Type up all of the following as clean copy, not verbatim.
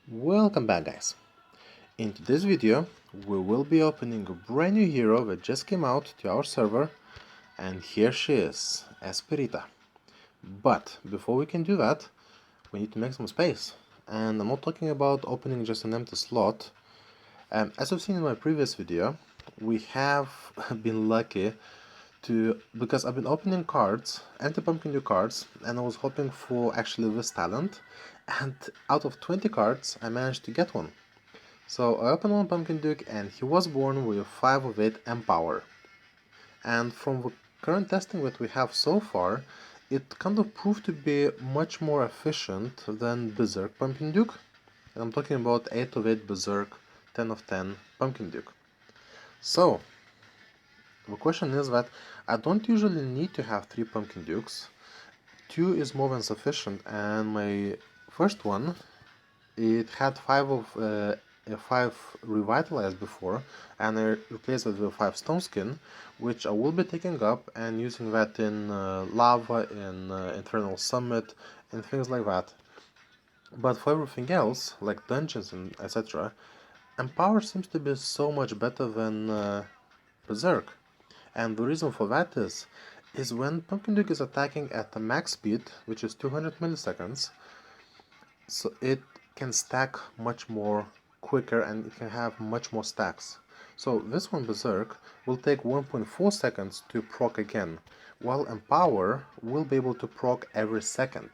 Welcome back, guys. In today's video we will be opening a brand new hero that just came out to our server, and here she is, ESPIRITA. But before we can do that, we need to make some space, and I'm not talking about opening just an empty slot. As you've seen in my previous video, we have been lucky because I've been opening cards, anti-pumpkin new cards, and I was hoping for actually this talent, and out of 20 cards I managed to get one. So I opened one Pumpkin Duke and he was born with 5 of 8 Empower. And from the current testing that we have so far, it kind of proved to be much more efficient than Berserk Pumpkin Duke. And I'm talking about 8 of 8 Berserk, 10 of 10 Pumpkin Duke. So, the question is that I don't usually need to have 3 Pumpkin Dukes. 2 is more than sufficient, and my first one, it had 5 revitalized before, and I replaced it with 5 stone skin, which I will be taking up and using that in lava, in Infernal Summit, and things like that. But for everything else, like dungeons and etc., Empower seems to be so much better than Berserk. And the reason for that is when Pumpkin Duke is attacking at the max speed, which is 200 milliseconds, so it can stack much more quicker and it can have much more stacks. So this one, Berserk, will take 1.4 seconds to proc again, while Empower will be able to proc every second.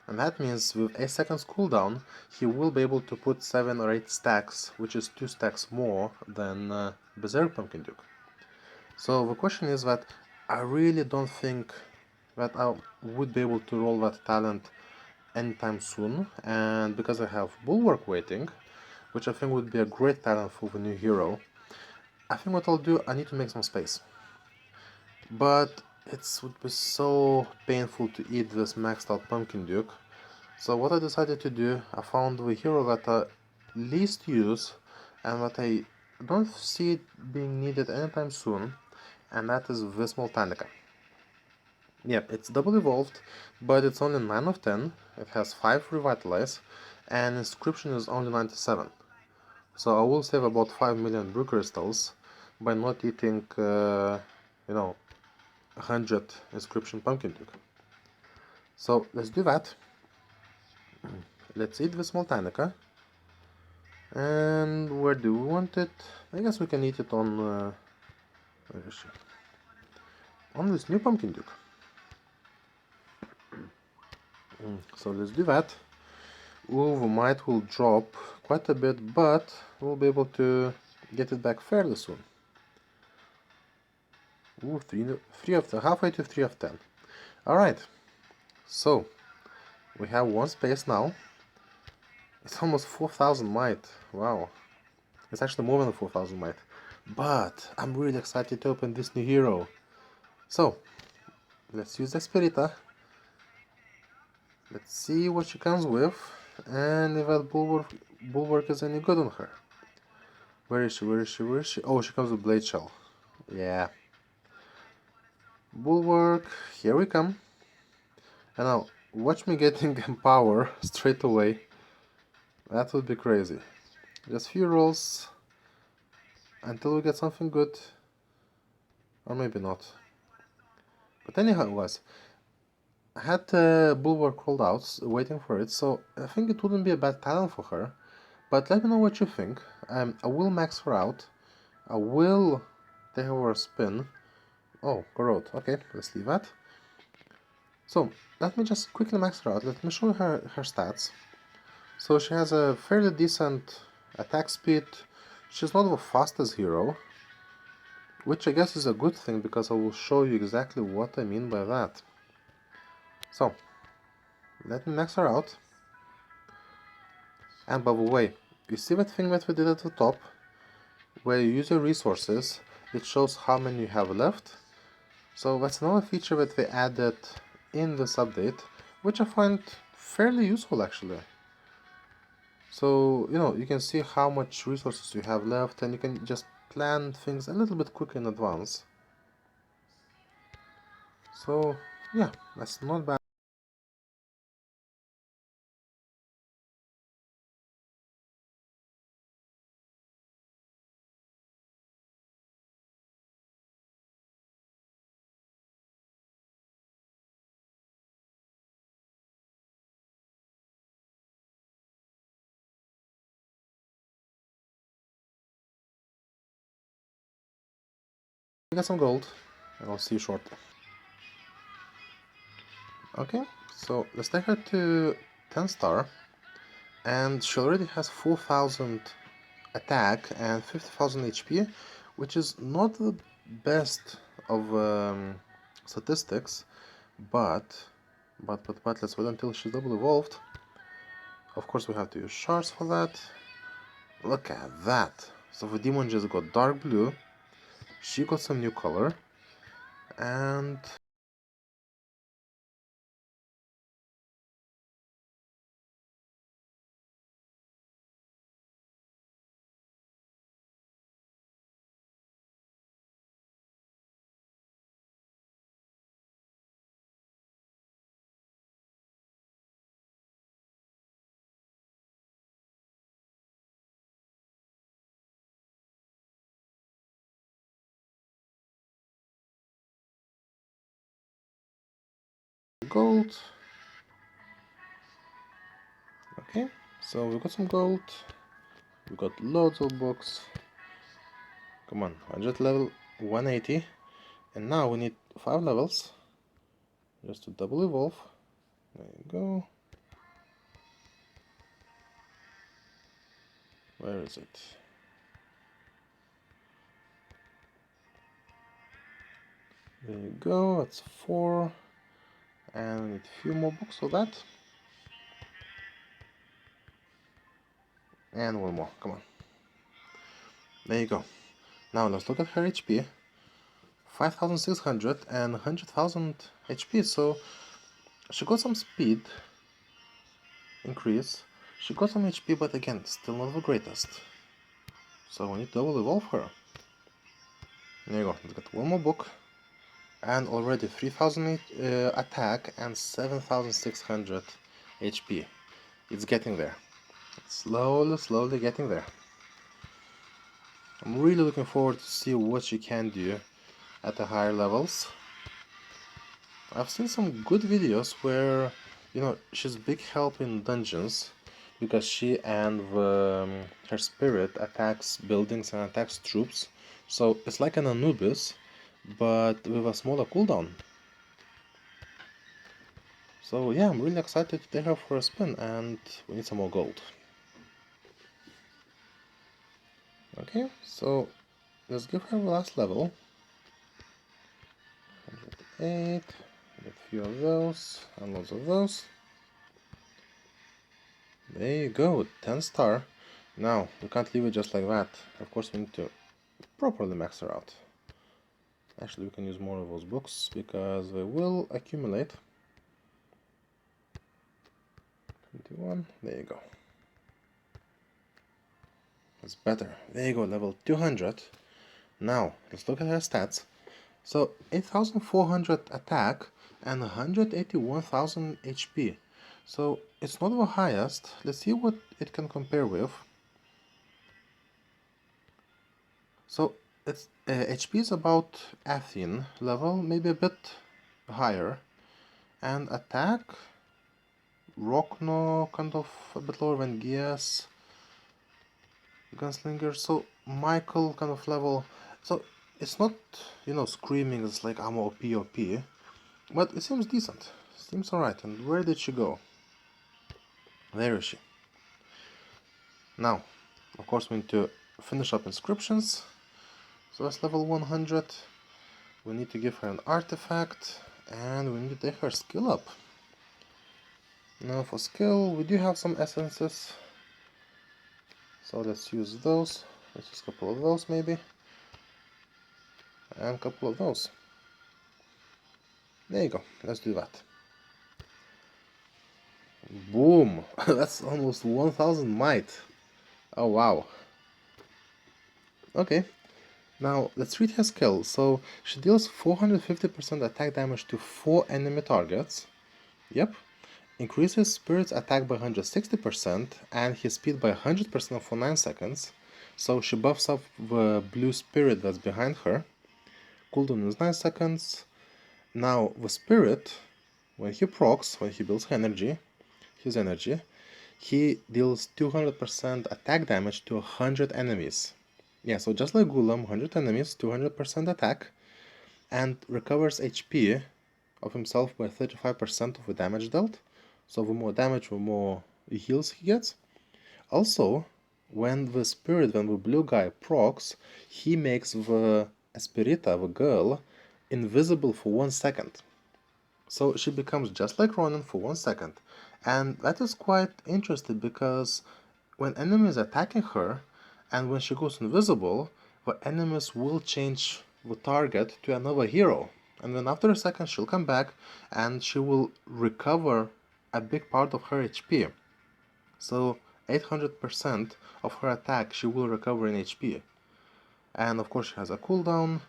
And that means with 8 seconds cooldown, he will be able to put 7 or 8 stacks, which is 2 stacks more than Berserk Pumpkin Duke. So the question is that I really don't think that I would be able to roll that talent anytime soon, and because I have Bulwark waiting, which I think would be a great talent for the new hero, I think what I'll do, I need to make some space. But it would be so painful to eat this maxed out Pumpkin Duke, so what I decided to do, I found the hero that I least use and that I don't see it being needed anytime soon, and that is this Moltanica. Yep, it's double evolved, but it's only 9 of 10, it has 5 revitalize, and inscription is only 97. So I will save about 5 million brew crystals by not eating, 100 inscription Pumpkin Duke. So let's do that. Let's eat this Moltanica. And where do we want it? I guess we can eat it on... where is she? On this new Pumpkin Duke. So let's do that. Ooh, the might will drop quite a bit, but we'll be able to get it back fairly soon. Ooh, 3 of 10, halfway to 3 of 10. Alright, so we have 1 space now. It's almost 4,000 might. Wow. It's actually more than 4,000 might. But I'm really excited to open this new hero. So, let's use ESPIRITA. Let's see what she comes with, and if that bulwark is any good on her. Where is she? Where is she? Where is she? Oh, she comes with Blade Shell. Yeah. Bulwark, here we come. And now, watch me getting Empower straight away. That would be crazy. Just few rolls until we get something good. Or maybe not. But anyhow, it was. I had Bulwark rolled out, waiting for it, so I think it wouldn't be a bad talent for her. But let me know what you think. I will max her out. I will take her a spin. Oh, corrode. Okay, let's leave that. So, let me just quickly max her out. Let me show you her stats. So she has a fairly decent attack speed. She's not the fastest hero, which I guess is a good thing because I will show you exactly what I mean by that. So, let me max her out. And by the way, you see that thing that we did at the top? Where you use your resources, it shows how many you have left. So that's another feature that they added in this update, which I find fairly useful actually. So, you can see how much resources you have left, and you can just plan things a little bit quicker in advance. So, yeah, that's not bad. We got some gold, and I'll see you shortly. Okay, so let's take her to 10 star, and she already has 4,000 attack and 50,000 HP, which is not the best of statistics, but let's wait until she's double evolved. Of course we have to use shards for that. Look at that. So the demon just got dark blue, she got some new color, and gold. Okay, so we got some gold, we got loads of books. Come on, 100 level 180, and now we need 5 levels just to double evolve. There you go. Where is it? There you go, that's 4, and we need a few more books for that. And one more, come on. There you go. Now let's look at her HP. 5,600 and 100,000 HP, so she got some speed increase. She got some HP, but again, still not the greatest. So we need to double evolve her. There you go, let's get one more book. And already 3,000 attack and 7,600 HP. It's getting there. It's slowly getting there. I'm really looking forward to see what she can do at the higher levels. I've seen some good videos where, you know, she's big help in dungeons because she and her spirit attacks buildings and attacks troops. So it's like an Anubis, but with a smaller cooldown. So yeah, I'm really excited to take her for a spin, and we need some more gold. Okay, so let's give her the last level. 108, get a few of those, and lots of those. There you go, 10 star. Now, we can't leave it just like that. Of course, we need to properly max her out. Actually, we can use more of those books because they will accumulate. 21, there you go. That's better. There you go, level 200. Now, let's look at her stats. So, 8,400 attack and 181,000 HP. So, it's not the highest. Let's see what it can compare with. So, its HP is about Athene level, maybe a bit higher. And attack, Rockno, kind of a bit lower than Gias. Gunslinger, so Michael kind of level. So it's not, you know, screaming it's like I'm OP, but it seems decent. Seems alright. And where did she go? There is she. Now, of course, we need to finish up inscriptions. So that's level 100. We need to give her an artifact, and we need to take her skill up. Now for skill, we do have some essences. So let's use those. Let's use a couple of those maybe. And a couple of those. There you go. Let's do that. Boom! That's almost 1000 might. Oh wow. Okay. Now let's read her skill. So she deals 450% attack damage to 4 enemy targets. Yep. Increases spirit's attack by 160% and his speed by 100% for 9 seconds. So she buffs up the blue spirit that's behind her. Cooldown is 9 seconds. Now the spirit, when he procs, when he builds his energy, he deals 200% attack damage to 100 enemies. Yeah, so just like Gulam, 100 enemies, 200% attack. and recovers HP of himself by 35% of the damage dealt. So the more damage, the more heals he gets. Also, when the blue guy procs, he makes the ESPIRITA, the girl, invisible for 1 second. So she becomes just like Ronin for 1 second. And that is quite interesting because when enemies are attacking her, and when she goes invisible, the enemies will change the target to another hero. And then after a second she'll come back and she will recover a big part of her HP. So 800% of her attack she will recover in HP. And of course she has a cooldown,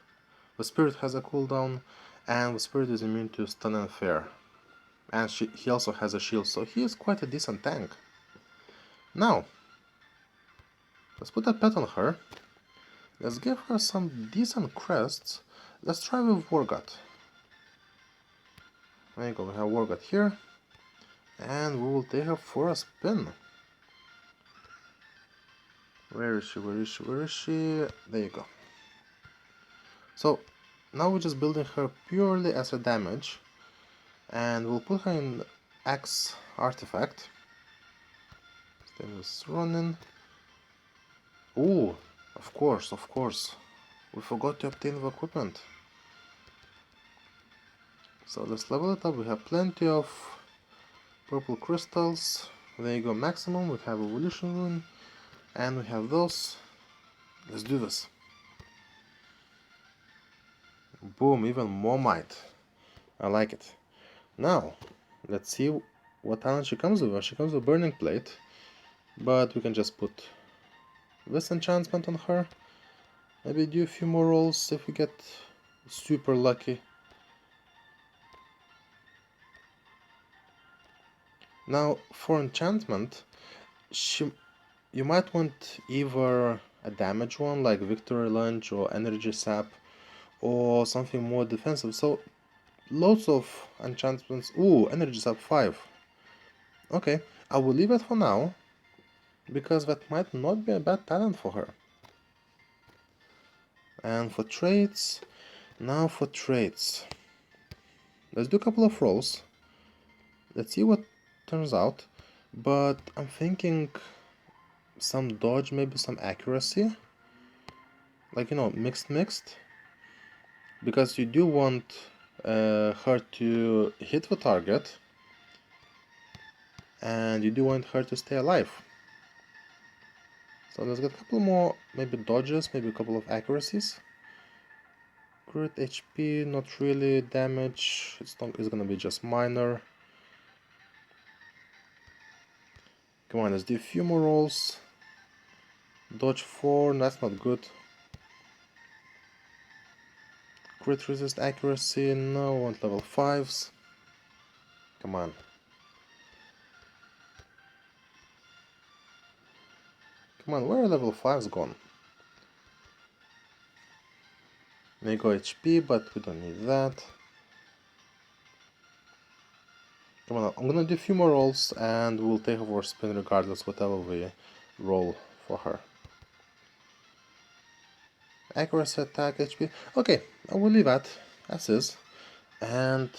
the spirit has a cooldown, and the spirit is immune to stun and fear. And he also has a shield, so he is quite a decent tank. Now, let's put a pet on her. Let's give her some decent crests. Let's try with Wargut. There you go, we have Wargut here. And we will take her for a spin. Where is she? Where is she? Where is she? There you go. So, now we're just building her purely as a damage. And we'll put her in Axe artifact. Stainless Ronin. Ooh, of course. We forgot to obtain the equipment. So let's level it up. We have plenty of purple crystals. There you go, maximum. We have evolution rune. And we have those. Let's do this. Boom, even more might. I like it. Now, let's see what talent she comes with. She comes with Burning Plate. But we can just put this enchantment on her. Maybe do a few more rolls if we get super lucky. Now, for enchantment, you might want either a damage one like Victory Lunge or Energy Sap, or something more defensive. So, loads of enchantments. Ooh, Energy Sap 5. Okay, I will leave it for now, because that might not be a bad talent for her. And for traits, now for traits. Let's do a couple of rolls. Let's see what turns out. But I'm thinking some dodge, maybe some accuracy. Like, mixed. Because you do want her to hit the target. And you do want her to stay alive. So let's get a couple more, maybe dodges, maybe a couple of accuracies. Crit HP, not really. Damage, it's gonna be just minor. Come on, let's do a few more rolls. Dodge 4, that's not good. Crit resist accuracy, no, I want level 5s. Come on. Come on, where are level 5s gone? May go HP, but we don't need that. Come on, I'm gonna do a few more rolls and we'll take our spin regardless, whatever we roll for her. Accuracy, attack, HP. Okay, I will leave that as is. And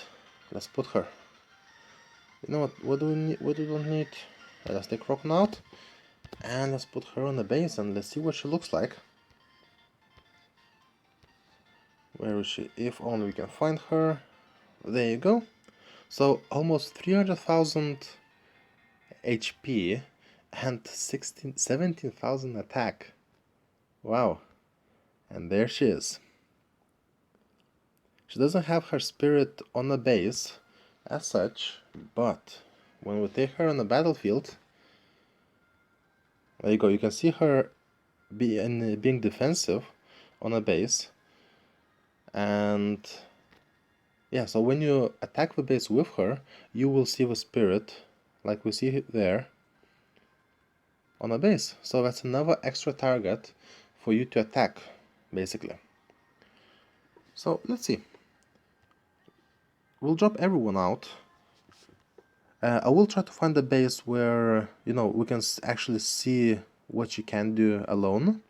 let's put her. You know what do we need? What do we need? Let's take Rocken out. And let's put her on the base and let's see what she looks like. Where is she? If only we can find her. There you go. So almost 300,000 HP and 17,000 attack. Wow. And there she is. She doesn't have her spirit on the base as such, but when we take her on the battlefield, there you go, you can see her being defensive on a base. And yeah, so when you attack the base with her, you will see the spirit, like we see there, on a base. So that's another extra target for you to attack, basically. So let's see. We'll drop everyone out. I will try to find a base where, we can actually see what you can do alone.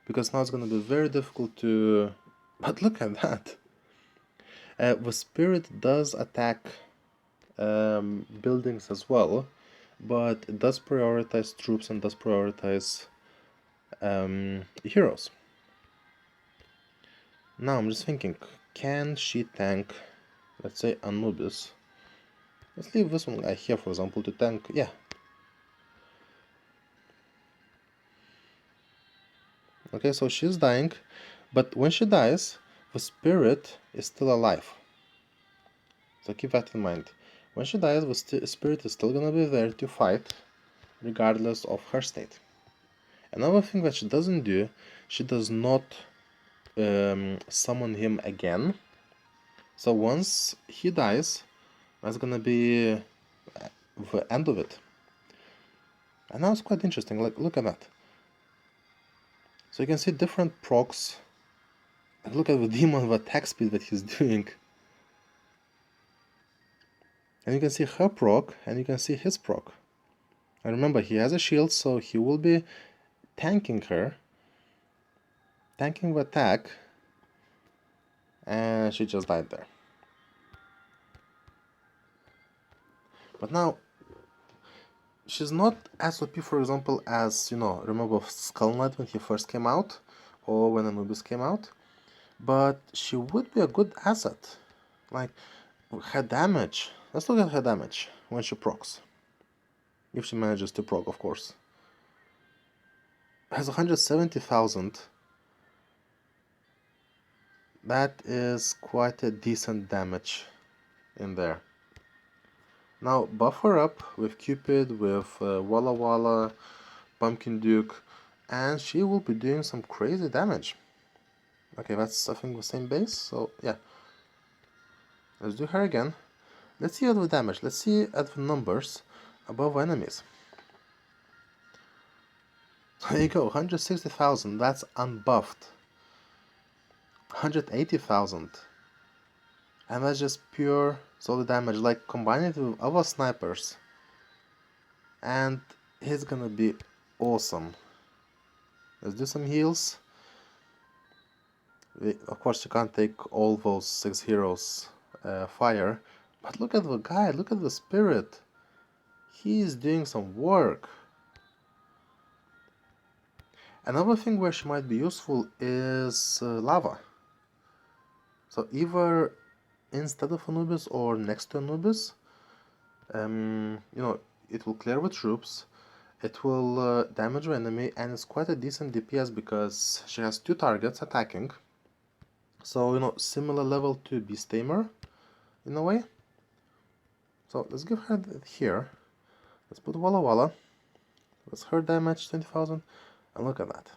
Because now it's going to be very difficult to... But look at that! The spirit does attack buildings as well, but it does prioritize troops and does prioritize heroes. Now I'm just thinking, can she tank, let's say, Anubis? Let's leave this one guy here, for example, to tank. Yeah. Okay, so she's dying, but when she dies, the spirit is still alive. So keep that in mind. When she dies, the spirit is still gonna be there to fight, regardless of her state. Another thing that she doesn't do, she does not summon him again. So once he dies, that's gonna be the end of it. And now it's quite interesting. Like, look at that. So you can see different procs. And look at the demon, the attack speed that he's doing. And you can see her proc, and you can see his proc. And remember, he has a shield, so he will be tanking her, tanking the attack, and she just died there. But now, she's not as OP, for example, as, remember Skull Knight when he first came out, or when Anubis came out, but she would be a good asset. Like, her damage, let's look at her damage when she procs. If she manages to proc, of course. Has 170,000. That is quite a decent damage in there. Now buff her up with Cupid, with Walla Walla, Pumpkin Duke, and she will be doing some crazy damage. Okay, that's I think the same base, so yeah. Let's do her again. Let's see at the damage, let's see at the numbers above enemies. There you go, 160,000, that's unbuffed. 180,000. And that's just pure solid damage, like combine it with other snipers. And he's gonna be awesome. Let's do some heals. Of course you can't take all those 6 heroes fire. But look at the guy, look at the spirit. He is doing some work. Another thing where she might be useful is lava. So either instead of Anubis or next to Anubis, it will clear the troops, it will damage the enemy, and it's quite a decent DPS because she has 2 targets attacking. So, similar level to Beast Tamer, in a way. So let's give her here. Let's put Walla Walla. That's her damage, 20,000, and look at that.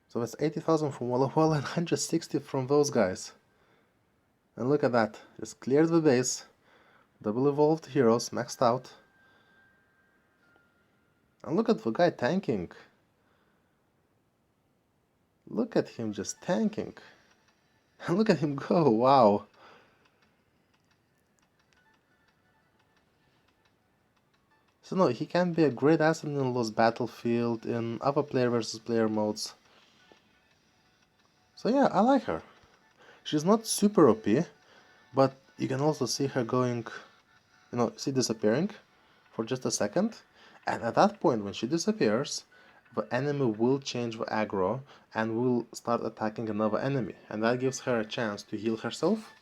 So that's 80,000 from Walla Walla and 160 from those guys. And look at that, just cleared the base, double evolved heroes, maxed out. And look at the guy tanking. Look at him just tanking. And look at him go, wow. So no, he can be a great asset in Lost Battlefield, in other player versus player modes. So yeah, I like her. She's not super OP, but you can also see her going, disappearing for just a second. And at that point, when she disappears, the enemy will change the aggro and will start attacking another enemy. And that gives her a chance to heal herself.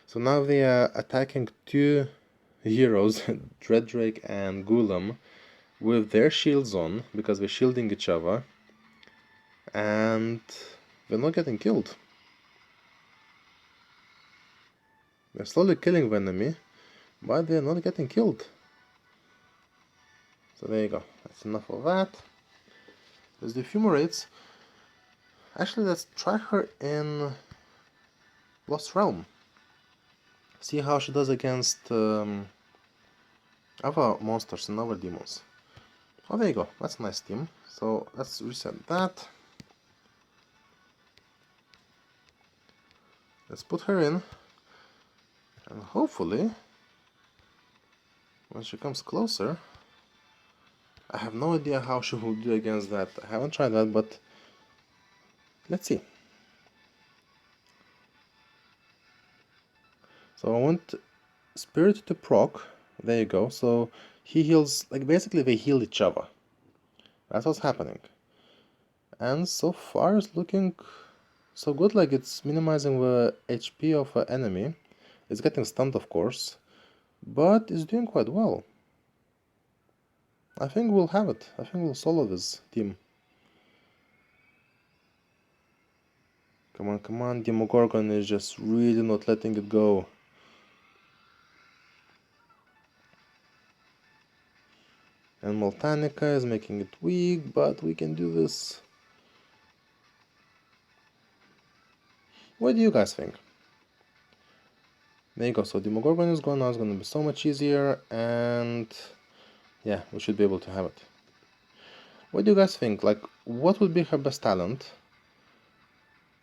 So now they are attacking 2 heroes, Dreaddrake and Golem, with their shields on, because they're shielding each other, and they're not getting killed. They're slowly killing the enemy, but they're not getting killed. So there you go, that's enough of that. Let's do a few more raids. Actually, let's try her in Lost Realm. See how she does against other monsters and other demons. Oh, there you go, that's a nice team. So let's reset that. Let's put her in, and hopefully, when she comes closer, I have no idea how she will do against that. I haven't tried that, but let's see. So I want Spirit to proc. There you go. So he heals, like basically they heal each other. That's what's happening. And so far it's looking so good, like it's minimizing the HP of an enemy. It's getting stunned, of course, but it's doing quite well. I think we'll have it. I think we'll solo this team. Come on, come on. Demogorgon is just really not letting it go. And Moltanica is making it weak, but we can do this. What do you guys think? There you go. So Demogorgon is gone now. It's going to be so much easier, and yeah, we should be able to have it. What do you guys think? Like, what would be her best talent?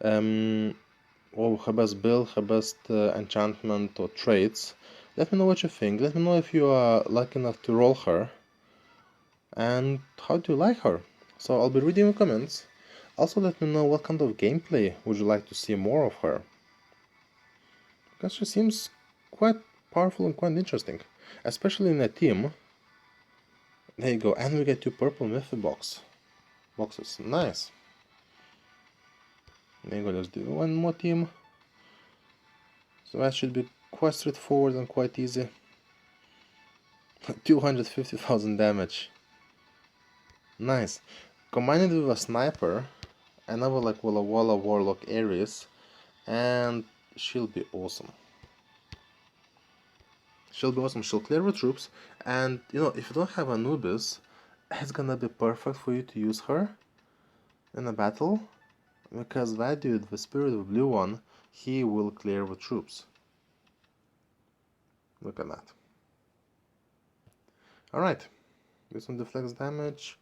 Or her best build, her best enchantment or traits? Let me know what you think. Let me know if you are lucky enough to roll her, and how do you like her? So I'll be reading your comments. Also let me know what kind of gameplay would you like to see more of her, because she seems quite powerful and quite interesting, especially in a team. There you go, and we get 2 purple mythic boxes. Nice. There you go, let's do one more team. So that should be quite straightforward and quite easy. 250,000 damage. Nice. Combine it with a sniper, another like Walla Walla Warlock Ares, and she'll be awesome. She'll be awesome. She'll clear the troops, and you know, if you don't have Anubis, it's gonna be perfect for you to use her in a battle, because that dude, the spirit of blue one, he will clear the troops. Look at that. Alright, do some deflects damage.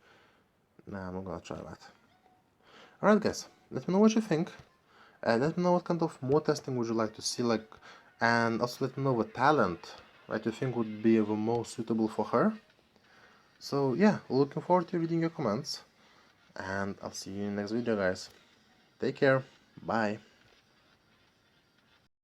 Nah, I'm not gonna try that. Alright guys, let me know what you think. Let me know what kind of more testing would you like to see, like, and also let me know what talent that you think would be the most suitable for her. So yeah, looking forward to reading your comments, and I'll see you in the next video guys. Take care, bye.